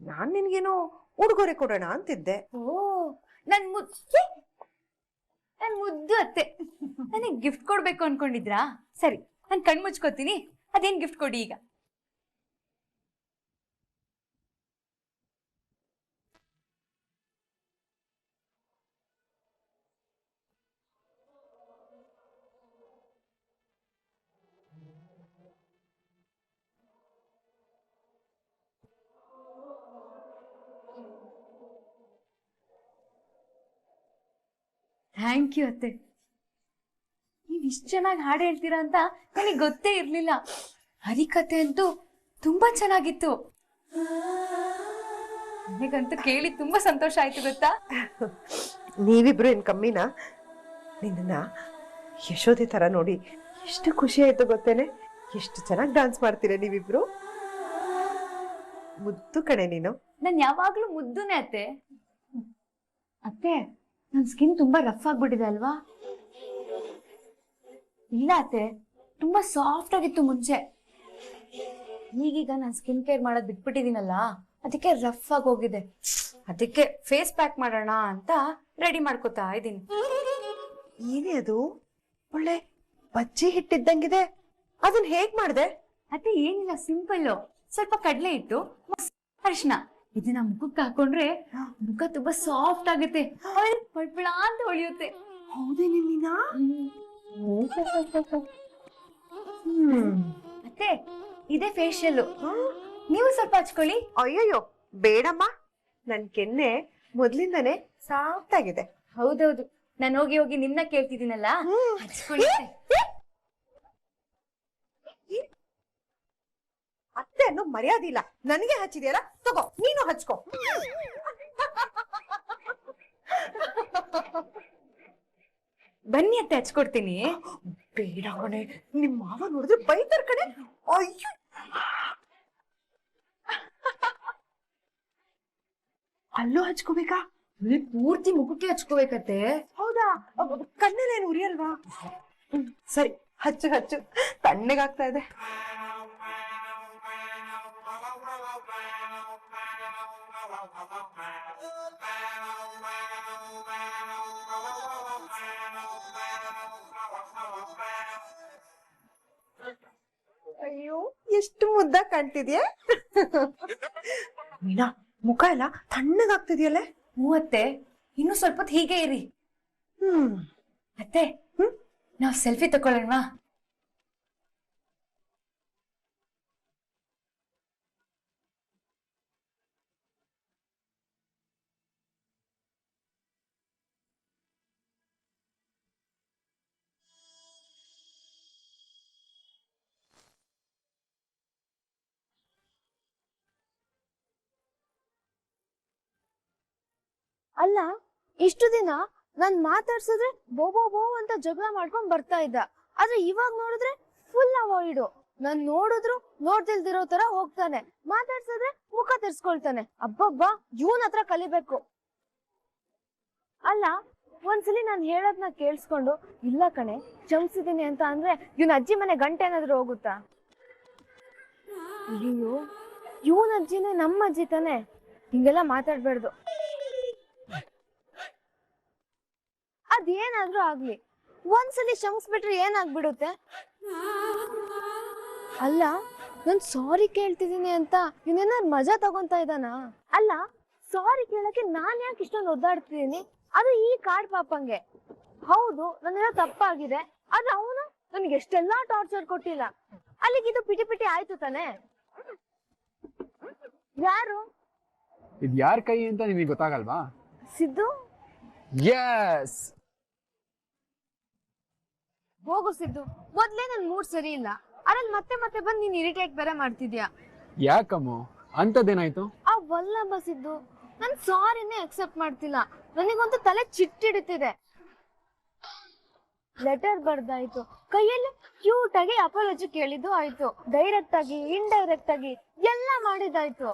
ನಾನ್ ನಿನ್ಗೇನೋ ಉಡುಗೊರೆ ಕೊಡೋಣ ಅಂತಿದ್ದೆ. ಓ ನನ್ ಮುದ್ದು ಅತ್ತೆ ನನಗೆ ಗಿಫ್ಟ್ ಕೊಡ್ಬೇಕು ಅನ್ಕೊಂಡಿದ್ರಾ? ಸರಿ, ನಾನು ಕಣ್ ಮುಚ್ಕೋತೀನಿ. ಅದೇನ್ ಗಿಫ್ಟ್ ಕೊಡಿ ಈಗ. ಥ್ಯಾಂಕ್ ಯು ಅತ್ತೆ. ನೀವ್ ಇಷ್ಟ ಚೆನ್ನಾಗಿ ಹಾಡು ಹೇಳ್ತೀರಾ ಅಂತ ನನಗೆ ಗೊತ್ತೇ ಇರ್ಲಿಲ್ಲ. ಹರಿಕತೆ ಅಂತೂ ತುಂಬಾ ಚೆನ್ನಾಗಿತ್ತು. ನನಗಂತೂ ಕೇಳಿ ತುಂಬಾ ಸಂತೋಷ ಆಯ್ತು ಗೊತ್ತಾ. ನೀವಿಬ್ರು ಏನ್ ಕಮ್ಮಿನಾ? ನಿನ್ನ ಯಶೋದೆ ತರ ನೋಡಿ ಎಷ್ಟು ಖುಷಿ ಆಯ್ತು ಗೊತ್ತೇನೆ. ಎಷ್ಟು ಚೆನ್ನಾಗಿ ಡಾನ್ಸ್ ಮಾಡ್ತೀರ ನೀವಿಬ್ರು. ಮುದ್ದು ಕಣೆ ನೀನು. ನಾನು ಯಾವಾಗ್ಲೂ ಮುದ್ದುನೇ ಅತ್ತೆ. ಅತ್ತೆ, ನನ್ ಸ್ಕಿನ್ ತುಂಬಾ ರಫ್ ಆಗ್ಬಿಟ್ಟಿದೆ ಅಲ್ವಾ? ಇಲ್ಲ ಅತ್ತೆ, ತುಂಬಾ ಸಾಫ್ಟ್ ಆಗಿತ್ತು ಮುಂಚೆ. ಈಗೀಗ ನಾನು ಸ್ಕಿನ್ ಕೇರ್ ಮಾಡೋದ್ ಬಿಟ್ಬಿಟ್ಟಿದೀನಲ್ಲ, ಅದಕ್ಕೆ ರಫ್ ಆಗಿ ಹೋಗಿದೆ. ಅದಕ್ಕೆ ಫೇಸ್ ಪ್ಯಾಕ್ ಮಾಡೋಣ ಅಂತ ರೆಡಿ ಮಾಡ್ಕೋತಾ ಇದ್ದೀನಿ. ಏನೇ ಅದು? ಒಳ್ಳೆ ಬಜ್ಜಿ ಹಿಟ್ಟಿದ್ದಂಗಿದೆ. ಅದನ್ನ ಹೇಗ್ ಮಾಡ್ದೆ? ಅತ್ತೆ ಏನಿಲ್ಲ, ಸಿಂಪಲ್. ಸ್ವಲ್ಪ ಕಡಲೆ ಇಟ್ಟು ಅರಿಶಿನ ಇದನ್ನ ಮುಖಕ್ಕೆ ಹಾಕೊಂಡ್ರೆ ಮುಖ ತುಂಬಾ ಸಾಫ್ಟ್ ಆಗುತ್ತೆ, ಪಳ್ಪಳ ಅಂತ ಹೊಳಿಯುತ್ತೆ. ಹೌದೇನೆ ನೀನಾ? ಅತ್ತೆ ಇದೇ ಫೇಶಿಯಲ್, ನೀವು ಸ್ವಲ್ಪ ಹಚ್ಕೊಳ್ಳಿ. ಅಯ್ಯಯ್ಯೋ ಬೇಡಮ್ಮ, ನನ್ ಕೆನ್ನೆ ಮೊದ್ಲಿಂದಾನೆ ಸಾಫ್ಟ್ ಆಗಿದೆ. ಹೌದೌದು, ನಾನು ಹೋಗಿ ಹೋಗಿ ನಿಮ್ನ ಕೇಳ್ತಿದ್ದೀನಲ್ಲ, ಹಚ್ಕೊಳ್ಳಿ. ಅತ್ತೆ ಅನ್ನೋ ಮರ್ಯಾದೆ ಇಲ್ಲ. ನನಗೆ ಹಚ್ಚಿದ್ಯಲ್ಲ, ತಗೋ ನೀನು ಹಚ್ಕೋ. ಬನ್ನಿ ಅತ್ತೆ, ಹಚ್ಕೊಡ್ತೀನಿ. ಬೇಡ ಕಣೆ, ನಿಮ್ ಮಾವ ನೋಡಿದ್ರೆ ಬೈತಾರ ಕಣೆ. ಅಯ್ಯೋ, ಅಲ್ಲೂ ಹಚ್ಕೋಬೇಕಾ? ಪೂರ್ತಿ ಮುಖಕ್ಕೆ ಹಚ್ಕೋಬೇಕತ್ತೆ. ಹೌದಾ? ಕಣ್ಣಲ್ಲೇನು ಉರಿಯಲ್ವಾ? ಸರಿ, ಹಚ್ಚು ಹಚ್ಚು, ತಣ್ಣಗಾಗ್ತಾ ಇದೆ. ಅಯ್ಯೋ, ಎಷ್ಟು ಮುದ್ದ ಕಾಣ್ತಿದ್ಯಾ ಮೀನಾ. ಮುಖ ಎಲ್ಲ ತಣ್ಣಗಾಗ್ತಿದ್ಯಲ್ಲೇ. ಮೂವತ್ತೆ, ಇನ್ನು ಸ್ವಲ್ಪ ಹೊತ್ತು ಹೀಗೆ ಇರಿ. ಅತ್ತೆ, ನಾವ್ ಸೆಲ್ಫಿ ತಕೊಳ್ಳೋಣವಾ? ಅಲ್ಲ, ಇಷ್ಟು ದಿನ ನಾನ್ ಮಾತಾಡ್ಸಿದ್ರೆ ಬೋಬೋ ಬೋ ಅಂತ ಜಗಳ ಮಾಡ್ಕೊಂಡ್ ಬರ್ತಾ ಇದ್ದ. ಆದ್ರೆ ಇವಾಗ ನೋಡಿದ್ರೆ ಫುಲ್ ಅವಾಯ್ಡು. ನಾನ್ ನೋಡಿದ್ರು ನೋಡ್ತಿಲ್ದಿರೋ ತರ ಹೋಗ್ತಾನೆ, ಮಾತಾಡ್ಸಿದ್ರೆ ಮುಖ ತಿರ್ಸ್ಕೊಳ್ತಾನೆ. ಅಬ್ಬಬ್ಬಾ, ಇವನ್ ಹತ್ರ ಕಲಿಬೇಕು. ಅಲ್ಲ, ಒಂದ್ಸಲಿ ನಾನ್ ಹೇಳೋದ್ನ ಕೇಳಿಸ್ಕೊಂಡು ಇಲ್ಲ ಕಣೆ ಕ್ಷಮಿಸಿದೀನಿ ಅಂತ ಅಂದ್ರೆ ಇವನ್ ಅಜ್ಜಿ ಮನೆ ಗಂಟೆ ಏನಾದ್ರು ಹೋಗುತ್ತಾ? ಅಯ್ಯೋ, ಇವನ್ ಅಜ್ಜಿನೇ ನಮ್ಮ ಅಜ್ಜಿ ತಾನೆ, ಹಿಂಗೆಲ್ಲ ಮಾತಾಡ್ಬಾರ್ದು. ಅದೇನಾದ್ರೂ ಆಗ್ಲಿ, ಒಂದ್ಸಲಿ ಕ್ಷಮಿಸ್ಬಿಟ್ರೆ ಏನಾಗ್ಬಿಡುತ್ತೆ? ಅಲ್ಲ, ನಾನ್ ಸಾರಿ ಕೇಳ್ತಿದೀನಿ ಅಂತ ಇವನೇನಾದ್ರು ಮಜಾ ತಗೊಂತಾ ಇದ್ದಾನ? ಅಲ್ಲ, ಸಾರಿ ಕೇಳಕ್ಕೆ ನಾನ್ ಯಾಕೆ ಇಷ್ಟೊಂದು ಒದ್ದಾಡ್ತಿದೀನಿ? ಅದು ಈ ಕಾಡ್ ಪಾಪಂಗೆ. ಹೌದು, ನನ್ನೆಲ್ಲ ತಪ್ಪಾಗಿದೆ, ಆದ್ರೆ ಅವನು ನನ್ಗೆ ಎಷ್ಟೆಲ್ಲಾ ಟಾರ್ಚರ್ ಕೊಟ್ಟಿಲ್ಲ. ಅಲ್ಲಿಗಿದು ಪಿಟಿ ಪಿಟಿ ಆಯ್ತು ತಾನೆ? ಯಾರು ಇದು? ಯಾರ ಕೈ ಅಂತ ನಿಮಗೆ ಗೊತ್ತಾಗಲ್ವಾ? ಸಿದ್ದು. ಯಸ್, ಹೋಗು ಸಿದ್ದು, ಮೊದ್ಲೇ ನನ್ ಮೂಡ್ ಸರಿ ಇಲ್ಲ, ಅದ್ರಲ್ಲಿ ಮತ್ತೆ ಮತ್ತೆ ಬಂದು ನೀನ್ ಇರಿಟೇಟ್ ಬೇರೆ ಮಾಡ್ತಿದ್ಯಾ. ಯಾಕಮ್ಮ, ಅಂತದೇನಾಯ್ತು? ಆ ವಲ್ಲಭ ಸಿದ್ದು ನನ್ ಸಾರಿನೇ ಅಕ್ಸೆಪ್ಟ್ ಮಾಡ್ತಿಲ್ಲ. ನನಗಂತೂ ತಲೆ ಚಿಟ್ಟಿಡುತ್ತಿದೆ. ಲೆಟರ್ ಬರ್ದಾಯ್ತು, ಕೈಯಲ್ಲಿ ಕ್ಯೂಟ್ ಆಗಿ ಅಪಾಲಜಿ ಕೇಳಿದ್ದು ಆಯ್ತು, ಡೈರೆಕ್ಟ್ ಆಗಿ ಇಂಡೈರೆಕ್ಟ್ ಆಗಿ ಎಲ್ಲ ಮಾಡಿದಾಯ್ತು.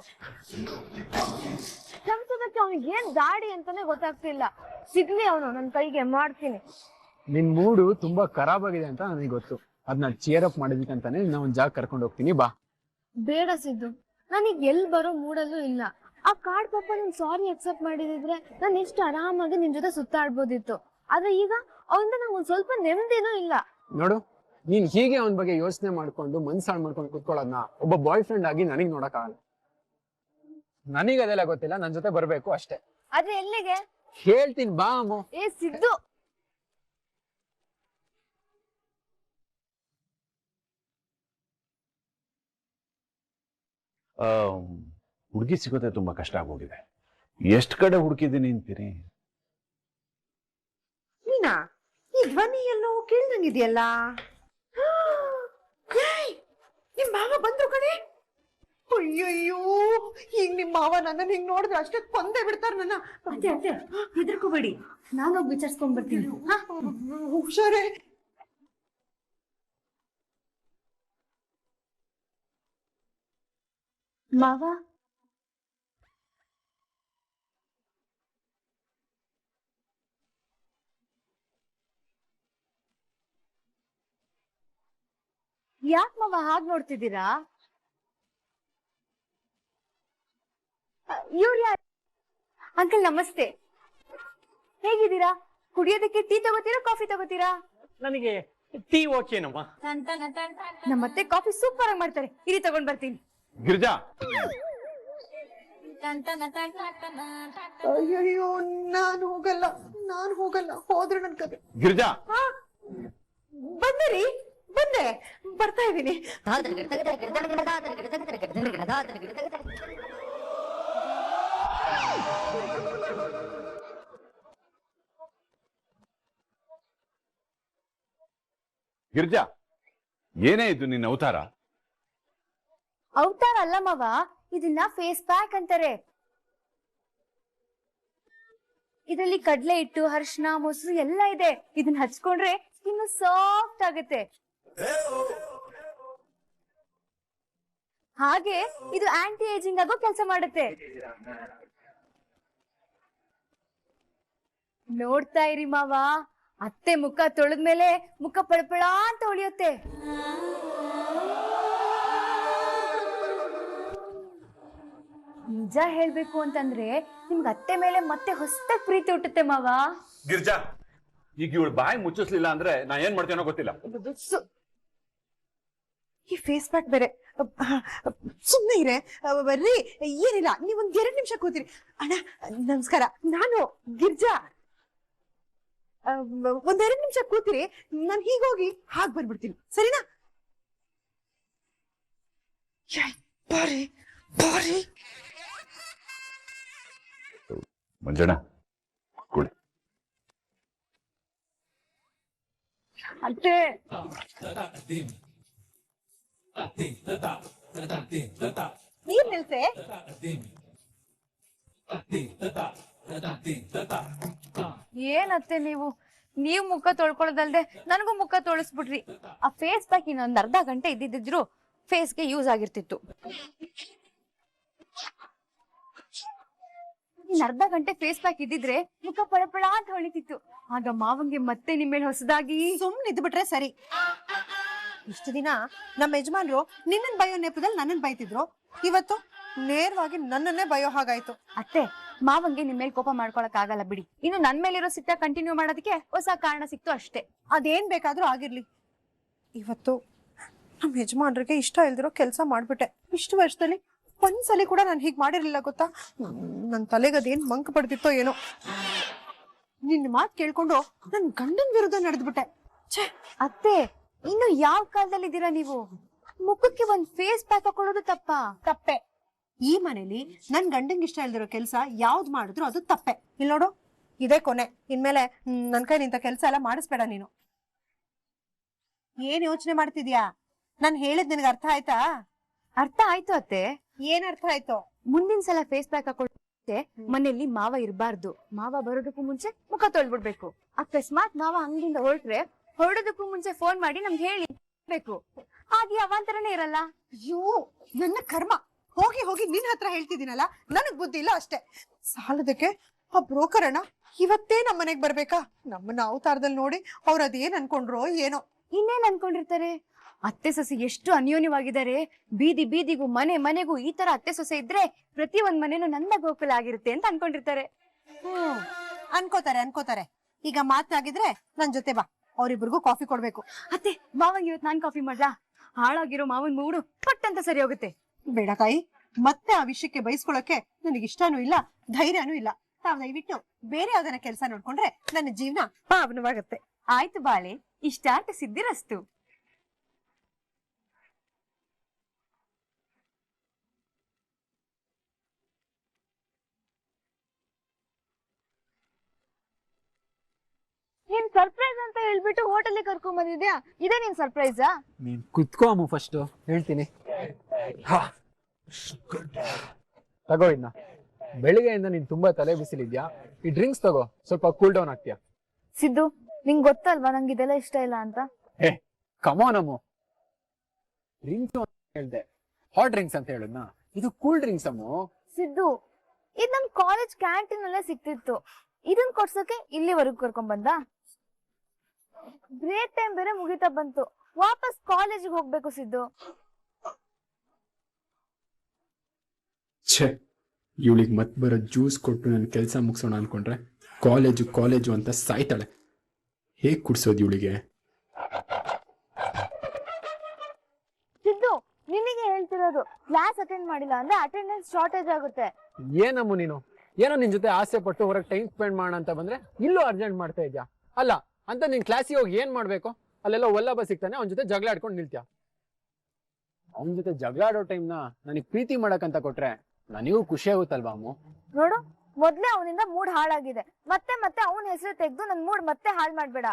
ಕ್ಷಮಿಸೋದಕ್ಕೆ ಅವನಿಗೆ ಏನ್ ದಾಡಿ ಅಂತಾನೆ ಗೊತ್ತಾಗ್ತಿಲ್ಲ. ಸಿಗ್ಲಿ ಅವನು ನನ್ ಕೈಗೆ, ಮಾಡ್ತೀನಿ. ನಿನ್ ಮೂಡು ತುಂಬಾ ಖರಾಬ್ ಆಗಿದೆ ಅಂತ ನನಗೆ ಗೊತ್ತು. ಅದನ್ನ ಚೇರ್ ಅಪ್ ಮಾಡಿದಕ್ಕಂತಾನೆ ನಾ ಒಂದ್ ಜಾಗ ಕರ್ಕೊಂಡು ಹೋಗ್ತೀನಿ ಬಾ. ಬೇಡ ಸಿದ್ದು, ನನಗ್ ಎಲ್ ಬರೋ ಮೂಡಲ್ಲೂ ಇಲ್ಲ. ಆ ಕಾರ್ಡ್ ಪಾಪ ನಿನ್ ಸಾರಿ ಅಕ್ಸೆಪ್ಟ್ ಮಾಡಿದಿದ್ರೆ ನಾನು ಎಷ್ಟು ಆರಾಮಾಗಿ ನಿನ್ ಜೊತೆ ಸುತ್ತಾಡ್ಬೋದಿತ್ತು. ಆದ್ರೆ ಈಗ ಅವನಿಂದ ನಂಗೆ ಒಂದ್ ಸ್ವಲ್ಪ ನೆಮ್ಮದಿನೂ ಇಲ್ಲ. ನೋಡು, ನೀನ್ ಹೀಗೆ ಅವನ ಬಗ್ಗೆ ಯೋಚನೆ ಮಾಡ್ಕೊಂಡು ಮನ್ಸಾಳ್ ಮಾಡ್ಕೊಂಡು ಕುತ್ಕೊಳ್ಳೋದನ್ನ ಒಬ್ಬ ಬಾಯ್ ಫ್ರೆಂಡ್ ಆಗಿ ನನಗ್ ನೋಡಕ್ಕಾಗಲ್ಲ. ನನಗ್ ಅದೆಲ್ಲ ಗೊತ್ತಿಲ್ಲ, ನನ್ ಜೊತೆ ಬರ್ಬೇಕು ಅಷ್ಟೇ. ಆದ್ರೆ ಎಲ್ಲಿಗೆ ಹೇಳ್ತೀನಿ ಬಾ ಅಮ್ಮು. ಏ ಸಿದ್ದು, ಹುಡುಗಿ ಸಿಗೋದೇ ತುಂಬಾ ಕಷ್ಟ ಆಗೋಗಿದೆ. ಎಷ್ಟು ಕಡೆ ಹುಡುಕಿದ್ದೀನಿ ಅಂತೀರಿ? ನೀನಾ? ಈ ಧ್ವನಿ ಎಲ್ಲೋ ಕೇಳ್ದಂಗಿದೆಯಲ್ಲ. ನಿಮ್ ಮಾವ ಬಂದ್ರು ಕಣೆ. ಅಯ್ಯಯ್ಯೋ, ಈಗ ನಿಮ್ ಮಾವ ನನ್ನ ಹಿಂಗ್ ನೋಡಿದ್ರೆ ಅಷ್ಟೇ ಕೊಂದೇ ಬಿಡ್ತಾರ ನನ್ನ. ಅತ್ತೆ ಅತ್ತೆ ಹೆದರ್ಕೋಬೇಡಿ, ನಾನು ಹೋಗಿ ವಿಚಾರಿಸ್ಕೊಂಡ್ ಬರ್ತೀನಿ. ಹುಷಾರೇ. ಮಾವ, ಯಾಕ್ ಮಾವ ಹಾಗ್ ನೋಡ್ತಿದ್ದೀರಾ? ಇವ್ರು ಯಾರು? ಅಂಕಲ್ ನಮಸ್ತೆ, ಹೇಗಿದ್ದೀರಾ? ಕುಡಿಯೋದಕ್ಕೆ ಟೀ ತಗೋತೀರಾ ಕಾಫಿ ತಗೋತೀರಾ? ನನಗೆ ಟೀ ಓಕೆನಮ್ಮ. ನಮ್ಮತ್ತೆ ಕಾಫಿ ಸೂಪರ್ ಆಗಿ ಮಾಡ್ತಾರೆ, ಇರಿ ತಗೊಂಡ್ ಬರ್ತೀನಿ. ಗಿರಿಜಾ, ಅಯ್ಯಯ್ಯೋ, ನಾನು ಹೋಗಲ್ಲ. ಹೋದ್ರೆ ನನ್ ಕತೆ. ಗಿರಿಜಾ, ಬಂದೆ ರೀ, ಬಂದೆ, ಬರ್ತಾ ಇದ್ದೀನಿ. ಗಿರಿಜಾ, ಏನೇ ಇದು ನಿನ್ನ ಅವತಾರ? ಅವತಾರ ಅಲ್ಲ ಮಾವ, ಇದನ್ನ ಫೇಸ್ ಪ್ಯಾಕ್ ಅಂತಾರೆ. ಇದರಲ್ಲಿ ಕಡ್ಲೆ ಹಿಟ್ಟು, ಅರಿಶಿನ, ಮೊಸರು ಎಲ್ಲ ಇದೆ. ಇದನ್ನ ಹಚ್ಕೊಂಡ್ರೆ ಸ್ಕಿನ್ ಸಾಫ್ಟ್ ಆಗುತ್ತೆ. ಹಾಗೆ ಇದು ಆಂಟಿ ಏಜಿಂಗ್ ಆಗೋ ಕೆಲಸ ಮಾಡುತ್ತೆ. ನೋಡ್ತಾ ಇರಿ ಮಾವ, ಅತ್ತೆ ಮುಖ ತೊಳೆದ್ಮೇಲೆ ಮುಖ ಪಳಪಳ ಅಂತ ಹೊಳಿಯುತ್ತೆ. ನಿಜ ಹೇಳ್ಬೇಕು ಅಂತಂದ್ರೆ ನಿಮ್ಗೆ ಅತ್ತೆ ಮೇಲೆ ಮತ್ತೆ ಹೊಸದಾಗಿ ಪ್ರೀತಿ ಹುಟ್ಟುತ್ತೆ ಮಾವ. ಗಿರಿಜಾ, ಈಗ ಇವಳು ಬಾಯಿ ಮುಚ್ಚಿಸ್ಲಿಲ್ಲ ಅಂದ್ರೆ ನಾ ಏನ್ ಮಾಡ್ತೇನೋ ಗೊತ್ತಿಲ್ಲ. ಈ ಫೇಸ್ ಪ್ಯಾಕ್ ಬೇರೆ. ಸುಮ್ಮನೆ ಇರೆ ಬರ್ರಿ, ಏನಿಲ್ಲ, ನೀವೊಂದ್ 2 ನಿಮಿಷ ಕೂತಿರಿ. ಅಣ್ಣ ನಮಸ್ಕಾರ, ನಾನು ಗಿರ್ಜಾ. ಒಂದ್ 2 ನಿಮಿಷ ಕೂತಿರಿ, ನಾನು ಹೀಗೋಗಿ ಹಾಗೆ ಬರ್ಬಿಡ್ತೀನಿ, ಸರಿನಾ? ಬಾರಿ ಬಾರಿ. ಮಂಜಣ್ಣ, ಕುಡಿ. ಅತ್ತೆ ನೀರ್ ನಿಲ್ಸೆ. ಏನತ್ತೆ ನೀವು ಮುಖ ತೊಳ್ಕೊಳ್ಳೋದಲ್ದೆ ನನಗೂ ಮುಖ ತೊಳಸ್ಬಿಟ್ರಿ. ಆ ಫೇಸ್ ಪ್ಯಾಕ್ ಇನ್ನೊಂದ್ ಅರ್ಧ ಗಂಟೆ ಇದ್ದಿದ್ರು ಫೇಸ್ಗೆ ಯೂಸ್ ಆಗಿರ್ತಿತ್ತು. ಅರ್ಧ ಗಂಟೆ ಫೇಸ್ ಪ್ಯಾಕ್ ಇದ್ದಿದ್ರೆ ಮುಖ ಪಳಪಳ ಅಂತ ಹೊಳಿತಿತ್ತು. ಆಗ ಮಾವಂಗೆ ಮತ್ತೆ ನಿಮ್ಮೇಲೆ ಹೊಸದಾಗಿ ಸುಮ್ನೆ ಇದ್ಬಿಟ್ರೆ ಸರಿ. ಇಷ್ಟು ದಿನ ನಮ್ಮ ಯಜಮಾನ್ರು ನಿನ್ನನ್ ಬಯೋ ನೆಪದಲ್ಲಿ ನನ್ನನ್ ಬೈತಿದ್ರು, ಇವತ್ತು ನೇರವಾಗಿ ನನ್ನನ್ನೇ ಬಯೋ ಹಾಗಾಯ್ತು. ಅತ್ತೆ, ಮಾವಂಗೆ ನಿಮ್ ಮೇಲೆ ಕೋಪ ಮಾಡ್ಕೊಳಕ್ ಆಗಲ್ಲ ಬಿಡಿ. ಇನ್ನು ನನ್ ಮೇಲಿರೋ ಸಿಟ್ಟ ಕಂಟಿನ್ಯೂ ಮಾಡೋದಕ್ಕೆ ಹೊಸ ಕಾರಣ ಸಿಕ್ತು ಅಷ್ಟೇ. ಅದೇನ್ ಬೇಕಾದ್ರೂ ಆಗಿರ್ಲಿ, ಇವತ್ತು ನಮ್ಮ ಯಜಮಾನ್ರಿಗೆ ಇಷ್ಟ ಇಲ್ದಿರೋ ಕೆಲಸ ಮಾಡ್ಬಿಟ್ಟೆ. ಇಷ್ಟು ವರ್ಷದಲ್ಲಿ ಒಂದ್ಸಲಿ ಕೂಡ ನಾನು ಹೀಗ್ ಮಾಡಿರ್ಲಿಲ್ಲ ಗೊತ್ತಾ. ನನ್ ತಲೆಗೆ ಅದೇನ್ ಮಂಕ್ ಪಡ್ತಿತ್ತೋ ಏನೋ. ನಿನ್ನ ಮಾತ್ ಕೇಳ್ಕೊಂಡು ನನ್ ಗಂಡನ್ ವಿರುದ್ಧ ನಡೆದ್ಬಿಟ್ಟೆ. ಛೇ ಅತ್ತೆ, ಇನ್ನು ಯಾವ ಕಾಲದಲ್ಲಿ ಇದ್ದೀರಾ ನೀವು? ಮುಖಕ್ಕೆ ಒಂದ್ ಫೇಸ್ ಪ್ಯಾಕ್ ಹಾಕೊಳ್ಳೋದು ತಪ್ಪೆ. ಈ ಮನೇಲಿ ನನ್ ಗಂಡಂಗ್ ಇಷ್ಟ ಇಲ್ದಿರೋ ಕೆಲ್ಸ ಯಾವ್ದು ಮಾಡಿದ್ರು ಅದು ತಪ್ಪೆ. ಇಲ್ಲಿ ನೋಡು, ಇದೇ ಕೊನೆ. ಇನ್ಮೇಲೆ ನನ್ ಕೈ ನಿಂತ ಕೆಲ್ಸ ಎಲ್ಲ ಮಾಡಿಸ್ಬೇಡ ನೀನು. ಏನ್ ಯೋಚನೆ ಮಾಡ್ತಿದ್ಯಾ? ನಾನ್ ಹೇಳಿದ್ ನಿನಗೆ ಅರ್ಥ ಆಯ್ತಾ? ಅರ್ಥ ಆಯ್ತು ಅತ್ತೆ. ಏನ್ ಅರ್ಥ ಆಯ್ತು? ಮುಂದಿನ ಸಲ ಫೇಸ್ ಪ್ಯಾಕ್ ಹಾಕೊಳ್ಳೆ ಮನೆಯಲ್ಲಿ ಮಾವ ಇರಬಾರ್ದು. ಮಾವ ಬರೋದಕ್ಕೂ ಮುಂಚೆ ಮುಖ ತೊಳ್ಬಿಡ್ಬೇಕು. ಅಕಸ್ಮಾತ್ ಮಾವ ಅಂಗಡಿಯಿಂದ ಹೊರಡೋದಕ್ಕೂ ಮುಂಚೆ ಫೋನ್ ಮಾಡಿ ನಮ್ಗೆ ಹೇಳಿಬೇಕು. ಹಾಗೆ ಅವಾಂತರನೇ ಇರಲ್ಲ. ಅಯ್ಯೋ ನನ್ನ ಕರ್ಮ. ಹೋಗಿ ಹೋಗಿ ನಿನ್ ಹತ್ರ ಹೇಳ್ತಿದ್ದೀನಲ್ಲ, ನನಗ್ ಬುದ್ಧಿ ಇಲ್ಲ ಅಷ್ಟೇ. ಸಾಲದಕ್ಕೆ ಆ ಬ್ರೋಕರ್ ಅಣ್ಣ ಇವತ್ತೇ ನಮ್ಮನೆಗ್ ಬರ್ಬೇಕಾ? ನಮ್ಮನ್ನ ಅವತಾರದಲ್ಲಿ ನೋಡಿ ಅವ್ರ ಅದೇನ್ ಅನ್ಕೊಂಡ್ರೋ ಏನೋ. ಇನ್ನೇನ್ ಅನ್ಕೊಂಡಿರ್ತಾರೆ? ಅತ್ತೆ ಸೊಸೆ ಎಷ್ಟು ಅನ್ಯೋನ್ಯವಾಗಿದ್ದಾರೆ. ಬೀದಿ ಬೀದಿಗೂ ಮನೆ ಮನೆಗೂ ಈ ತರ ಅತ್ತೆ ಸೊಸೆ ಇದ್ರೆ ಪ್ರತಿ ಒಂದ್ ಮನೇನು ನಂದ ಗೋಕುಲ ಆಗಿರುತ್ತೆ ಅಂತ ಅನ್ಕೊಂಡಿರ್ತಾರೆ. ಅನ್ಕೋತಾರೆ. ಈಗ ಮಾತಾಗಿದ್ರೆ ನನ್ ಜೊತೆ ಬಾ, ಅವ್ರಿಬ್ರಿಗೂ ಕಾಫಿ ಕೊಡ್ಬೇಕು. ಅತ್ತೆ, ಮಾವಂಗ್ ಇವತ್ ನಾನ್ ಕಾಫಿ ಮಾಡ್ಲಾ? ಹಾಳಾಗಿರೋ ಮಾವನ್ ಮೂಡು ಪಟ್ ಅಂತ ಸರಿ ಹೋಗುತ್ತೆ. ಬೇಡ ತಾಯಿ, ಮತ್ತೆ ಆ ವಿಷಯಕ್ಕೆ ಬಯಸ್ಕೊಳಕ್ಕೆ ನನಗೆ ಇಷ್ಟನೂ ಇಲ್ಲ, ಧೈರ್ಯನೂ ಇಲ್ಲ. ತಾವ್ ದಯವಿಟ್ಟು ಬೇರೆ ಯಾವ್ದನ್ನ ಕೆಲಸ ನೋಡ್ಕೊಂಡ್ರೆ ನನ್ನ ಜೀವನ ಪಾವನವಾಗತ್ತೆ. ಆಯ್ತು ಬಾಳೆ, ಇಷ್ಟಾರ್ಥ ಸಿದ್ಧಿರಸ್ತು. ನೀನ್ ಸರ್ಪ್ರೈಸ್ ಅಂತ ಹೇಳ್ಬಿಟ್ಟು ಹೋಟೆಲ್ ಕರ್ಕೊಂಡ್ ಬಂದಿದ್ಯಾ? ಇದೇ ನಿನ್ ಸರ್ಪ್ರೈಸಾ? ನೀನ್ ಕುತ್ಕೋ ಅಮ್ಮ, ಫಸ್ಟ್ ಹೇಳ್ತೀನಿ. ತಗೋ ಇನ್ನ. ಬೆಳಿಗ್ಗೆಯಿಂದ ನೀನ್ ತುಂಬಾ ತಲೆ ಬಿಸಿಲಿದ್ಯಾ, ಈ ಡ್ರಿಂಕ್ಸ್ ತಗೋ, ಸ್ವಲ್ಪ ಕೂಲ್ ಡೌನ್ ಆಗ್ತೀಯಾ. ಸಿದ್ದು, ನಿಂಗ್ ಗೊತ್ತಲ್ವಾ ನಂಗೆ ಇದೆಲ್ಲ ಇಷ್ಟ ಇಲ್ಲ ಅಂತ. ಏ ಕಮಾನ್ ಅಮ್ಮು, ಡ್ರಿಂಕ್ಸ್ ಅಂತ ಹೇಳ್ದೆ, ಹಾಟ್ ಡ್ರಿಂಕ್ಸ್ ಅಂತ ಹೇಳದ್ನ? ಇದು ಕೂಲ್ ಡ್ರಿಂಕ್ಸ್ ಅಮ್ಮು. ಸಿದ್ದು, ಇದ್ ನಮ್ ಕಾಲೇಜ್ ಕ್ಯಾಂಟೀನ್ ಅಲ್ಲೇ ಸಿಕ್ತಿತ್ತು, ಇದನ್ ಕೊಡ್ಸಕ್ಕೆ ಇಲ್ಲಿವರೆಗೂ ಕರ್ಕೊಂಡ್ ಬಂದ. ಬ್ರೇಕ್ ಟೈಮ್ ಬೇರೆ ಮುಗಿತಾ ಬಂತು, ವಾಪಸ್ ಕಾಲೇಜಿಗೆ ಹೋಗ್ಬೇಕು ಸಿದ್ದು. ಛೇ, ಇವಳಿಗೆ ಮತ್ ಬರೋ ಜ್ಯೂಸ್ ಕೊಟ್ಟು ನನ್ನ ಕೆಲಸ ಮುಗಿಸೋಣ ಅನ್ಕೊಂಡ್ರೆ ಕಾಲೇಜು ಅಂತ ಸಾಯ್ತಾಳೆ. ಹೇಗ್ ಕುಡ್ಸೋದು ಇವಳಿಗೆ? ಸಿದ್ದು, ನಿನಗೆ ಹೇಳ್ತಿರೋದು, ಕ್ಲಾಸ್ ಅಟೆಂಡ್ ಮಾಡಿಲ್ಲ ಅಂದ್ರೆ ಅಟೆಂಡೆನ್ಸ್ ಶಾರ್ಟೇಜ್ ಆಗುತ್ತೆ. ಏನಮ್ಮ ನೀನು, ಏನೋ ನಿನ್ ಜೊತೆ ಆಸೆ ಪಟ್ಟು ಹೊರಗೆ ಟೈಮ್ ಸ್ಪೆಂಡ್ ಮಾಡೋಣ ಅಂತ ಬಂದ್ರೆ ಇಲ್ಲೂ ಅರ್ಜೆಂಟ್ ಮಾಡ್ತಾ ಇದ್ಯಾ? ಅಲ್ಲ ಅಂತ ನಿನ್ ಕ್ಲಾಸಿಗೆ ಹೋಗಿ ಏನ್ ಮಾಡ್ಬೇಕು? ಅಲ್ಲೆಲ್ಲ ಒಲ್ಲಬ ಸಿಗ್ತಾನೆ, ಅವನ ಜೊತೆ ಜಗಳ ಆಡ್ಕೊಂಡು ನಿಲ್ತ್ಯಾ. ಅವನ ಜೊತೆ ಜಗಳ ಆಡೋ ಟೈಮ್ನ ನನಗ್ ಪ್ರೀತಿ ಮಾಡಕ್ಕಂತ ಕೊಟ್ರೆ ನನಗೂ ಖುಷಿ ಆಗುತ್ತಲ್ವಾ ಅಮ್ಮು? ನೋಡು, ಮೊದ್ಲೇ ಅವನಿಂದ ಮೂಡ್ ಹಾಳಾಗಿದೆ, ಮತ್ತೆ ಮತ್ತೆ ಅವನ ಹೆಸರು ತೆಗೆದು ನನ್ ಮೂಡ್ ಮತ್ತೆ ಹಾಳ್ ಮಾಡ್ಬೇಡ.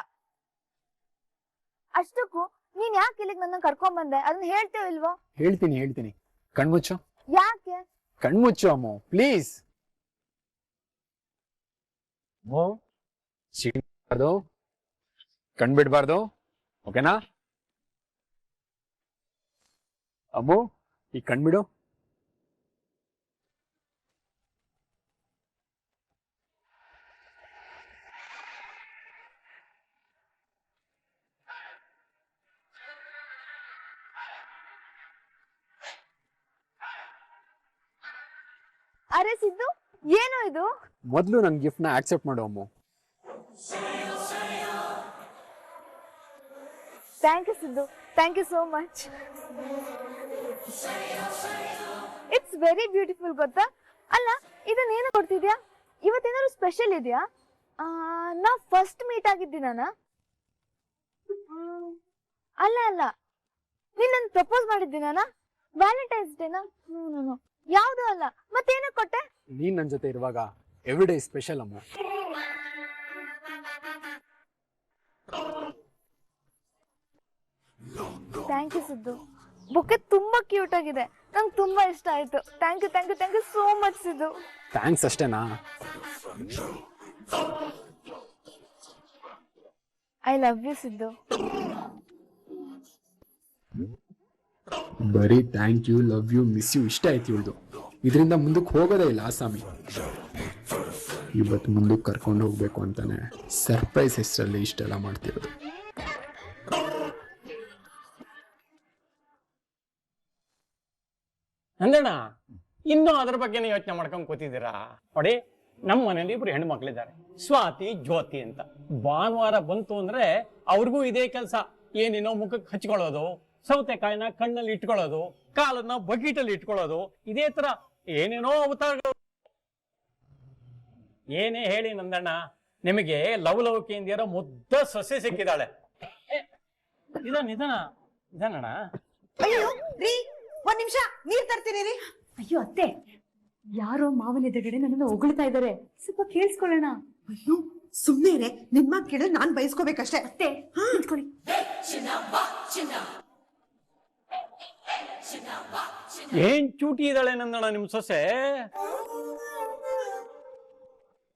ಅಷ್ಟಕ್ಕೂ ನೀನ್ ಯಾಕೆ ಇಲ್ಲಿಗೆ ನನ್ನ ಕರ್ಕೊಂಡ್ ಬಂದೆ, ಅದನ್ನ ಹೇಳ್ತೇವೆ ಇಲ್ವೋ? ಹೇಳ್ತೀನಿ. ಕಣ್ಮುಚ್ಚು. ಯಾಕೆ? ಕಣ್ಮುಚ್ಚು ಅಮ್ಮು, ಪ್ಲೀಸ್. ಸಿಗಬಾರ್ದು, ಕಣ್ಬಿಡ್ಬಾರ್ದು, ಓಕೆನಾ? ಅಮ್ಮು, ಈ ಕಣ್ಬಿಡು. ಅರೆ ಸಿದ್ದು, ಏನು ಇದು? ಮೊದ್ಲು ನನ್ ಗಿಫ್ಟ್ ನ ಆಕ್ಸೆಪ್ಟ್ ಮಾಡು Ammu. Thank you Siddu, thank you so much. It's very beautiful, ಗೊತ್ತಾ? ಅಲ್ಲ, ಇದನ್ನೇನು ಕೊಡ್ತಿದ್ಯಾ? ಇವತ್ತೇನಾದ್ರು ಸ್ಪೆಷಲ್ ಇದೆಯಾ? ನಾ ಫಸ್ಟ್ ಮೀಟ್ ಆಗಿದ್ದೀನ? ಅಲ್ಲ, ನೀನ್ ನನ್ ಪ್ರಪೋಸ್ ಮಾಡಿದ್ದೀನ? ವ್ಯಾಲೆಂಟೈನ್ಸ್ ಡೇನಾ? ಯಾವ್ದು ಅಲ್ಲ, ಮತ್ತೇನ ಕೊಟ್ಟೆ? ನೀನ್ ನನ್ ಜೊತೆ ಇರುವಾಗ ಎವ್ರಿ ಡೇ ಸ್ಪೆಷಲ್ ಅಮ್ಮ. ಥ್ಯಾಂಕ್ ಯು ಸಿದ್ದು, ಬೊಕ್ಕೆ ತುಂಬಾ ಕ್ಯೂಟ್ ಆಗಿದೆ, ನಂಗೆ ತುಂಬಾ ಇಷ್ಟ ಆಯ್ತು. Thank you so much Siddu. Thanks ಅಷ್ಟೇನಾ? I love you Siddu. ಬರೀ thank you, love you, miss you ಇಷ್ಟ ಆಯ್ತು ಇವಳ್ದು. ಇದರಿಂದ ಮುಂದಕ್ಕೆ ಹೋಗೋದೇ ಇಲ್ಲ ಆಸಾಮಿ. ಇವತ್ತು ಮುಂದಕ್ಕೆ ಕರ್ಕೊಂಡು ಹೋಗ್ಬೇಕು ಅಂತಾನೆ ಸರ್ಪ್ರೈಸ್ ಹೆಸರಲ್ಲಿ ಇಷ್ಟೆಲ್ಲ ಮಾಡ್ತಿರೋದು. ನಂದಣ್ಣ, ಇನ್ನೂ ಅದ್ರ ಬಗ್ಗೆನೇ ಯೋಚನೆ ಮಾಡ್ಕೊಂಡ್ ಕೂತಿದ್ದೀರಾ? ನೋಡಿ, ನಮ್ಮ ಮನೇಲಿ ಇಬ್ರು ಹೆಣ್ಮಕ್ಳಿದ್ದಾರೆ, ಸ್ವಾತಿ, ಜ್ಯೋತಿ ಅಂತ. ಭಾನುವಾರ ಬಂತು ಅಂದ್ರೆ ಅವ್ರಿಗೂ ಇದೇ ಕೆಲಸ. ಏನೇನೋ ಮುಖಕ್ಕೆ ಹಚ್ಕೊಳ್ಳೋದು, ಸೌತೆಕಾಯಿನ ಕಣ್ಣಲ್ಲಿ ಇಟ್ಕೊಳ್ಳೋದು, ಕಾಲನ್ನ ಬಕೀಟಲ್ಲಿ ಇಟ್ಕೊಳ್ಳೋದು, ಇದೇ ತರ ಏನೇನೋ ಅವತಾರಗಳು. ಏನೇ ಹೇಳಿ ನಂದಣ್ಣ, ನಿಮಗೆ ಲವಲವಿಕೆಯಿಂದ ಮುದ್ದ ಸೊಸೆ ಸಿಕ್ಕಿದಾಳೆ. ನಿಧಾನಣ್ಣ. ಅಯ್ಯೋ ರೀ, ಒಂದ್ ನಿಮಿಷ ನೀರ್ ತರ್ತೀನಿ ರೀ. ಅಯ್ಯೋ ಅತ್ತೆ, ಯಾರೋ ಮಾವನ ಎದುರುಗಡೆ ನನ್ನನ್ನು ಹೊಗಳ್ತಾ ಇದ್ದಾರೆ, ಸ್ವಲ್ಪ ಕೇಳಿಸ್ಕೊಳ್ಳೋಣ. ಅಯ್ಯೋ ಸುಮ್ನೆ ಇರೆ, ನಿನ್ ಮಾತ್ ಕೇಳಿದ್ರೆ ನಾನ್ ಬಯಸ್ಕೋಬೇಕಷ್ಟೇ. ಅತ್ತೆ ನಿಂತ್ಕೊಳ್ಳಿ. ಏನ್ ಚೂಟಿ ಇದ್ದಾಳೆ ನಂದಣ್ಣ ನಿಮ್ ಸೊಸೆ.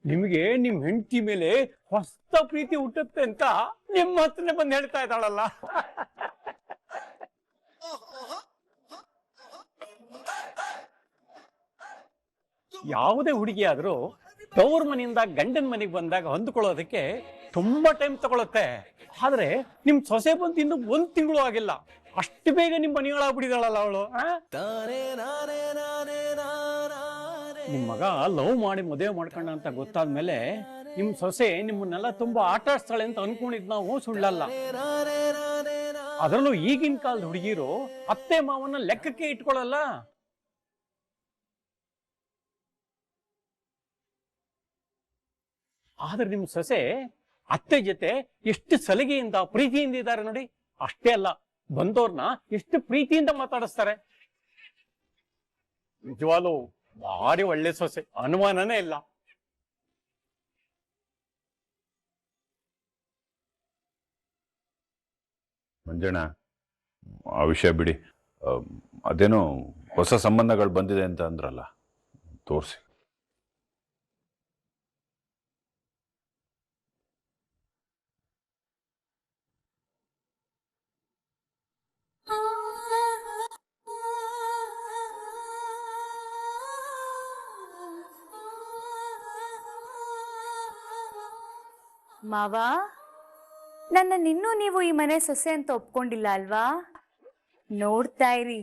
ನಿಮ್ಗೆ ನಿಮ್ ಹೆಂಡತಿ ಮೇಲೆ ಹೊಸ ಪ್ರೀತಿ ಹುಟ್ಟುತ್ತೆ ಅಂತ ನಿಮ್ಮ ಹತ್ರನೇ ಬಂದು ಹೇಳ್ತಾ ಇದ್ದಾಳಲ್ಲ. ಯಾವುದೇ ಹುಡುಗಿ ಆದ್ರೂ ತವ್ರ ಮನೆಯಿಂದ ಗಂಡನ ಮನೆಗೆ ಬಂದಾಗ ಹೊಂದ್ಕೊಳ್ಳೋದಕ್ಕೆ ತುಂಬಾ ಟೈಮ್ ತಗೊಳುತ್ತೆ. ಆದ್ರೆ ನಿಮ್ ಸೊಸೆ ಬಂದು ಇನ್ನು 1 ತಿಂಗಳು ಆಗಿಲ್ಲ, ಅಷ್ಟು ಬೇಗ ನಿಮ್ ಮನೆಯೊಳಾಗ್ಬಿಟ್ಟಿದಾಳಲ್ಲ ಅವಳು. ನಿಮ್ ಮಗ ಲವ್ ಮಾಡಿ ಮದುವೆ ಮಾಡ್ಕೊಂಡ ಅಂತ ಗೊತ್ತಾದ್ಮೇಲೆ ನಿಮ್ ಸೊಸೆ ನಿಮ್ಮನ್ನೆಲ್ಲ ತುಂಬಾ ಆಟ ಆಡ್ಸ್ತಾಳೆ ಅಂತ ಅನ್ಕೊಂಡಿದ್ ನಾವು ಸುಳ್ಳಲ್ಲ. ಅದರಲ್ಲೂ ಈಗಿನ ಕಾಲದ ಹುಡುಗಿರು ಅತ್ತೆ ಮಾವನ್ನ ಲೆಕ್ಕಕ್ಕೆ ಇಟ್ಕೊಳ್ಳಲ್ಲ. ಆದ್ರೆ ನಿಮ್ ಸೊಸೆ ಅತ್ತೆ ಜೊತೆ ಎಷ್ಟು ಸಲಿಗೆಯಿಂದ ಪ್ರೀತಿಯಿಂದ ಇದ್ದಾರೆ ನೋಡಿ. ಅಷ್ಟೇ ಅಲ್ಲ, ಬಂದವ್ರನ್ನ ಎಷ್ಟು ಪ್ರೀತಿಯಿಂದ ಮಾತಾಡಿಸ್ತಾರೆ. ನಿಜವಾಗ್ಲೂ ಭಾರಿ ಒಳ್ಳೆ ಸೊಸೆ, ಅನುಮಾನನೇ ಇಲ್ಲ. ಮಂಜಣ್ಣ, ಆ ವಿಷಯ ಬಿಡಿ. ಅದೇನೋ ಹೊಸ ಸಂಬಂಧಗಳು ಬಂದಿದೆ ಅಂತ ಅಂದ್ರಲ್ಲ, ತೋರಿಸಿ. ಮಾವ, ನನ್ನನ್ನಿನ್ನೂ ನೀವು ಈ ಮನೆ ಸೊಸೆ ಅಂತ ಒಪ್ಕೊಂಡಿಲ್ಲ ಅಲ್ವಾ? ನೋಡ್ತಾ ಇರಿ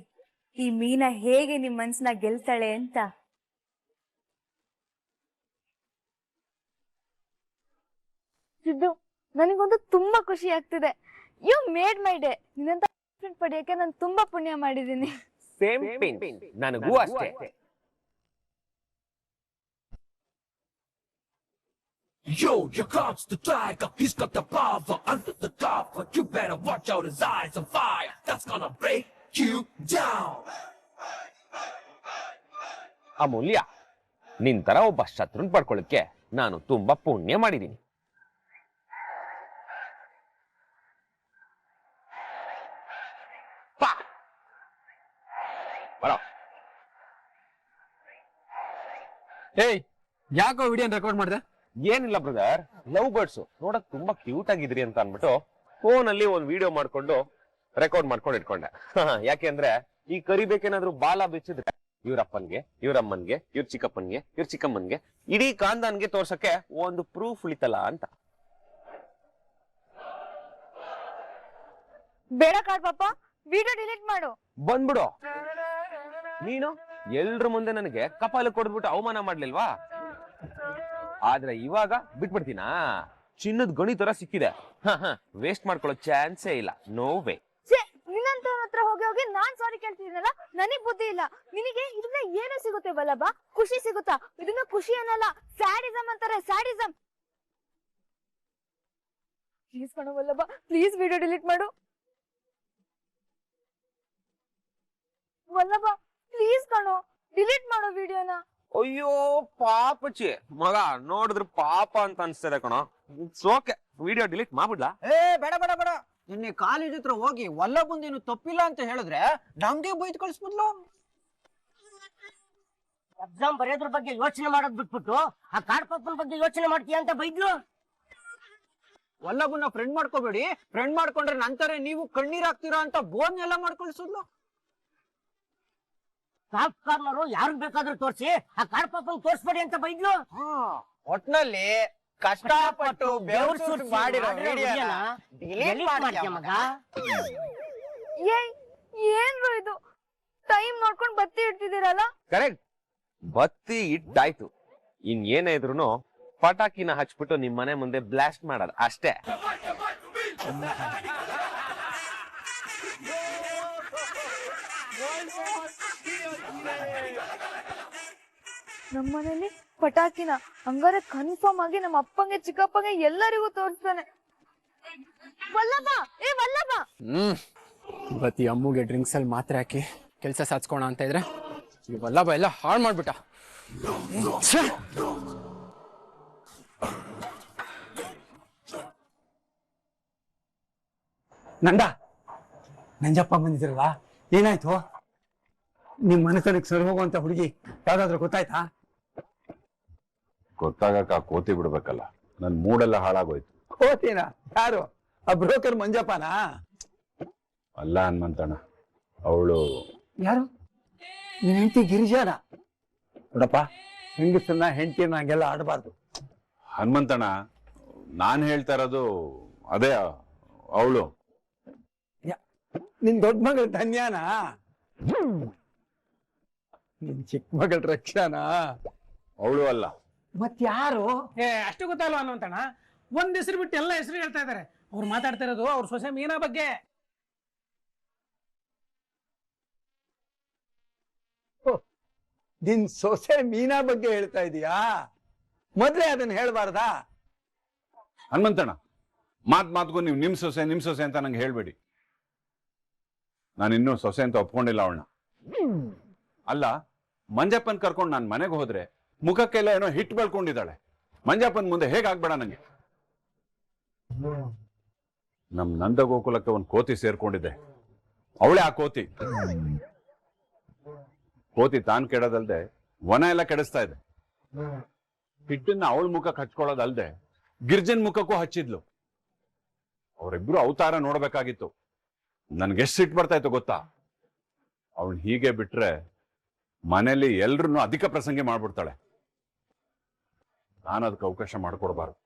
ಈ ಮೀನಾ ಹೇಗೆ ನಿಮ್ ಮನ್ಸನ್ನ ಗೆಲ್ತಾಳೆ ಅಂತ. ಸಿದ್ದು, ನನಗೊಂದು ತುಂಬಾ ಖುಷಿ ಆಗ್ತಿದೆ. You made my day. ನಿನ್ನಂತ ಪಡೆಯಕ್ಕೆ ನಾನು ತುಂಬಾ ಪುಣ್ಯ ಮಾಡಿದ್ದೀನಿ. ಸೇಮ್ ಪಿಂಚ್, ನನಗೂ ಅಷ್ಟೇ. Yo, here comes the tiger, he's got the power under the cover. You better watch out, his eyes on fire, that's gonna break you down. ಅಮೂಲ್ಯ, ನಿನ್ ತರ ಒಬ್ಬ ಶತ್ರುನ್ ಪಡ್ಕೊಳ್ಳಕ್ಕೆ ನಾನು ತುಂಬಾ ಪುಣ್ಯ ಮಾಡಿದ್ದೀನಿ. ಏಯ್, ಯಾಕೋ ವಿಡಿಯೋನ ರೆಕಾರ್ಡ್ ಮಾಡಿದೆ? ಏನಿಲ್ಲ ಬ್ರದರ್, ಲವ್ ಬರ್ಡ್ಸ್ ನೋಡಕ್ ತುಂಬಾ ಕ್ಯೂಟ್ ಆಗಿದ್ರಿ ಅಂತ ಅನ್ಬಿಟ್ಟು ಫೋನ್ ಅಲ್ಲಿ ಒಂದ್ ವಿಡಿಯೋ ಮಾಡ್ಕೊಂಡು ರೆಕಾರ್ಡ್ ಮಾಡ್ಕೊಂಡು ಇಟ್ಕೊಂಡೆ. ಯಾಕೆ ಅಂದ್ರೆ ಈ ಕರಿಬೇಕೇನಾದ್ರೂ ಬಾಲ ಬಿಚ್ಚಿದ್ರೆ ಇವ್ರಪ್ಪನ್ಗೆ, ಇವ್ರಮ್ಮನ್ಗೆ, ಇವ್ರ ಚಿಕ್ಕಪ್ಪನ್ಗೆ, ಇವ್ರ ಚಿಕ್ಕಮ್ಮನ್ಗೆ, ಇಡೀ ಕಾಂದಾನ್ಗೆ ತೋರ್ಸಕ್ಕೆ ಒಂದು ಪ್ರೂಫ್ ಉಳಿತಲ್ಲ ಅಂತ. ಬೇಡ ಕಾಡ್ ಪಾಪ, ವಿಡಿಯೋ ಡಿಲೀಟ್ ಮಾಡು. ಬಂದ್ಬಿಡು. ನೀನು ಎಲ್ರ ಮುಂದೆ ನನಗೆ ಕಪಾಲ ಕೊಡ್ಬಿಟ್ಟು ಅವಮಾನ ಮಾಡ್ಲಿಲ್ವಾ? ಆದ್ರೆ ಇವಾಗ ಬಿಟ್ಬಿಡ್ತೀನಾ? ಚಿನ್ನದ ಗಣಿ ತರ ಸಿಕ್ಕಿದೆ, ವೇಸ್ಟ್ ಮಾಡ್ಕೊಳ್ಳೋ ಚಾನ್ಸೇ ಇಲ್ಲ. No way. ನಿನ್ನಂತವ್ರ ಹತ್ರ ಹೋಗಿ ಹೋಗಿ ನಾನ್ ಸಾರಿ ಕೇಳ್ತಿದ್ದೀನಲ್ಲ, ನನಗ್ ಬುದ್ಧಿ ಇಲ್ಲ. ನಿನಗೆ ಇದನ್ನ ಏನು ಸಿಗುತ್ತೆ ವಲ್ಲಭ? ಖುಷಿ ಸಿಗುತ್ತಾ? ಇದನ್ನ ಖುಷಿ ಅನ್ನಲ್ಲ, ಸ್ಯಾಡಿಸಮ್ ಅಂತಾರೆ, ಸ್ಯಾಡಿಸಮ್. ಪ್ಲೀಸ್ ಕಣೋ ವಲ್ಲಭ, ಪ್ಲೀಸ್ ವಿಡಿಯೋ ಡಿಲೀಟ್ ಮಾಡು. ವಲ್ಲಭ ಪ್ಲೀಸ್ ಕಣೋ, ಡಿಲೀಟ್ ಮಾಡೋ ವಿಡಿಯೋನ. ಅಯ್ಯೋ ಪಾಪಚಿ ಮಗ, ನೋಡಿದ್ರೆ ಪಾಪ ಅಂತ ಅನ್ಸ್ತದೆ ಕಣೋ. ಓಕೆ, ವಿಡಿಯೋ ಡಿಲೀಟ್ ಮಾಡ್ಬಿಡ್ಲಾ? ಬೇಡ ಬೇಡ ಬೇಡ. ನಿನ್ನೆ ಕಾಲೇಜ್ ಹತ್ರ ಹೋಗಿ ವಲ್ಲಭಂದೇನು ತಪ್ಪಿಲ್ಲ ಅಂತ ಹೇಳಿದ್ರೆ ನಮ್ಗೆ ಬೈದ್ ಕಳಿಸ್ಬಿಡ್ಲು. ಎಕ್ಸಾಮ್ ಬರೆಯೋದ್ರ ಬಗ್ಗೆ ಯೋಚನೆ ಮಾಡೋದ್ ಬಿಟ್ಬಿಟ್ಟು ಆ ಕಾಡ್ ಪಾಪನ್ ಬಗ್ಗೆ ಯೋಚನೆ ಮಾಡ್ತೀಯ ಅಂತ ಬೈದ್ಲು. ವಲ್ಲಭನ್ನ ಫ್ರೆಂಡ್ ಮಾಡ್ಕೋಬೇಡಿ, ಫ್ರೆಂಡ್ ಮಾಡ್ಕೊಂಡ್ರೆ ನಂತರ ನೀವು ಕಣ್ಣೀರ್ ಹಾಕ್ತೀರಾ ಅಂತ ಬೋನ್ ಎಲ್ಲ ಮಾಡ್ಕೊಳ್ಸಿದ್ಲು. ಟಾಪ್ ಕಾರ್ನರು ಯಾರು ಬೇಕಾದ್ರೂ ತೋರ್ಸಿ, ಆ ಕಾಡ್ ಪಾಪನ್ ತೋರ್ಸ್ಬೇಡಿ ಅಂತ ಬೈದ್ಲು. ಒಟ್ನಲ್ಲಿ ಕಷ್ಟಪಟ್ಟು ಬೆವರು ಸುರಿಸಿ ಮಾಡಿರೋ ವಿಡಿಯೋನ ಡಿಲೀಟ್ ಮಾಡ್ತೀಯ ಮಗ. ಏನ್ರು ಇದು? ಟೈಮ್ ನೋಡ್ಕೊಂಡ್ ಬತ್ತಿ ಇಡ್ತಿದ್ದೀರಲ್ಲ. ಕರೆಕ್ಟ್, ಬತ್ತಿ ಇಟ್ಟಾಯ್ತು. ಇನ್ ಏನೇ ಇದ್ರು ಪಟಾಕಿನ ಹಚ್ಬಿಟ್ಟು ನಿಮ್ ಮನೆ ಮುಂದೆ ಬ್ಲಾಸ್ಟ್ ಮಾಡೋದು ಅಷ್ಟೇ. ನಮ್ಮನೇಲಿ ಪಟಾಕಿನ ಹಂಗಾರೆ ಕನ್ಫರ್ಮ್ ಆಗಿ ನಮ್ಮ ಅಪ್ಪಂಗೆ ಚಿಕ್ಕಪ್ಪಂಗೆ ಎಲ್ಲರಿಗೂ ತೋರಿಸ್ತಾನೆ. ವಲ್ಲಭ, ಏ ವಲ್ಲಭ. ಇವತ್ತು ಈ ಅಮ್ಮುಗೆ ಡ್ರಿಂಕ್ಸ್ ಅಲ್ಲಿ ಮಾತ್ರ ಹಾಕಿ ಕೆಲಸ ಸಾಧಿಸ್ಕೋಣ ಅಂತ ಇದ್ರೆ ಈ ವಲ್ಲಭ ಎಲ್ಲ ಹಾಳು ಮಾಡ್ಬಿಟ್ಟ. ನಂಜಪ್ಪ ಬಂದಿದ್ರಲ್ಲ, ಏನಾಯ್ತು? ನಿಮ್ ಮನೆತನಕ್ಕೆ ಸರಿ ಹೋಗುವಂತ ಹುಡುಗಿ ಯಾವ್ದಾದ್ರು ಗೊತ್ತಾಯ್ತಾ? ಗೊತ್ತಾಗಕ್ಕ ಕೋತಿ ಬಿಡ್ಬೇಕಲ್ಲ, ನನ್ ಮೂಡೆಲ್ಲ ಹಾಳಾಗೋಯ್ತು. ಕೋತಿನ? ಯಾರು? ಆ ಬ್ರೋಕರ್ ಮಂಜಪ್ಪನಾ? ಅಲ್ಲ ಹನುಮಂತಣ್ಣ, ಅವಳು. ಯಾರು? ನಿನ್ ಹೆಂಡತಿ ಗಿರಿಜಾನ? ನೋಡಪ್ಪ, ಹೆಂಗಸನ್ನ ಹೆಂಡತಿನ ಹಂಗೆಲ್ಲ ಆಡಬಾರ್ದು. ಹನುಮಂತಣ್ಣ, ನಾನ್ ಹೇಳ್ತಾ ಇರೋದು ಅದೇ ಅವಳು ನಿನ್ ದೊಡ್ಡ ಮಗಳು ಧನ್ಯಾನ, ನಿನ್ ಚಿಕ್ಕ ಮಗಳ ರಕ್ಷಾನಾ? ಅವಳು ಅಲ್ಲ. ಮತ್ ಯಾರು? ಅಷ್ಟು ಗೊತ್ತಲ್ವ ಅನ್ನೋಂತಣ. ಒಂದ್ ಹೆಸರು ಬಿಟ್ಟು ಎಲ್ಲ ಹೆಸರು ಹೇಳ್ತಾ ಇದಾರೆ. ಅವ್ರು ಮಾತಾಡ್ತಾ ಇರೋದು ಅವ್ರ ಸೊಸೆ ಮೀನಾ ಬಗ್ಗೆ. ನಿನ್ ಸೊಸೆ ಮೀನಾ ಬಗ್ಗೆ ಹೇಳ್ತಾ ಇದೀಯಾ? ಮೊದ್ಲೇ ಅದನ್ನ ಹೇಳ್ಬಾರ್ದಾ? ಹನುಮಂತಣ್ಣ, ಮಾತ್ಗೂ ನೀವು ನಿಮ್ ಸೊಸೆ ಅಂತ ನಂಗೆ ಹೇಳ್ಬೇಡಿ. ನಾನು ಇನ್ನೂ ಸೊಸೆ ಅಂತ ಒಪ್ಕೊಂಡಿಲ್ಲ ಅವಳನ್ನ. ಅಲ್ಲ, ಮಂಜಪ್ಪನ್ ಕರ್ಕೊಂಡು ನಾನು ಮನೆಗೆ ಹೋದ್ರೆ ಮುಖಕ್ಕೆಲ್ಲ ಏನೋ ಹಿಟ್ ಬೆಳ್ಕೊಂಡಿದ್ದಾಳೆ. ಮಂಜಪ್ಪನ್ ಮುಂದೆ ಹೇಗಾಗ್ಬೇಡ ನಂಗೆ. ನಮ್ ನಂದ ಗೋಕುಲಕ್ಕೆ ಒಂದು ಕೋತಿ ಸೇರ್ಕೊಂಡಿದ್ದೆ. ಅವಳೇ ಆ ಕೋತಿ. ಕೋತಿ ತಾನ್ ಕೆಡೋದಲ್ದೆ ವನ ಎಲ್ಲ ಕೆಡಿಸ್ತಾ ಇದೆ. ಹಿಟ್ಟನ್ನ ಅವಳ ಮುಖಕ್ಕೆ ಹಚ್ಕೊಳ್ಳೋದಲ್ದೆ ಗಿರ್ಜನ್ ಮುಖಕ್ಕೂ ಹಚ್ಚಿದ್ಲು. ಅವರಿಬ್ರು ಅವತಾರ ನೋಡ್ಬೇಕಾಗಿತ್ತು. ನನ್ಗೆಷ್ಟು ಸಿಟ್ಟು ಬರ್ತಾ ಇತ್ತು ಗೊತ್ತಾ? ಅವಳು ಹೀಗೆ ಬಿಟ್ರೆ ಮನೇಲಿ ಎಲ್ರನ್ನೂ ಅಧಿಕ ಪ್ರಸಂಗಿ ಮಾಡ್ಬಿಡ್ತಾಳೆ. ನಾನು ಅದಕ್ಕೆ ಅವಕಾಶ ಮಾಡ್ಕೊಡ್ಬಾರ್ದು.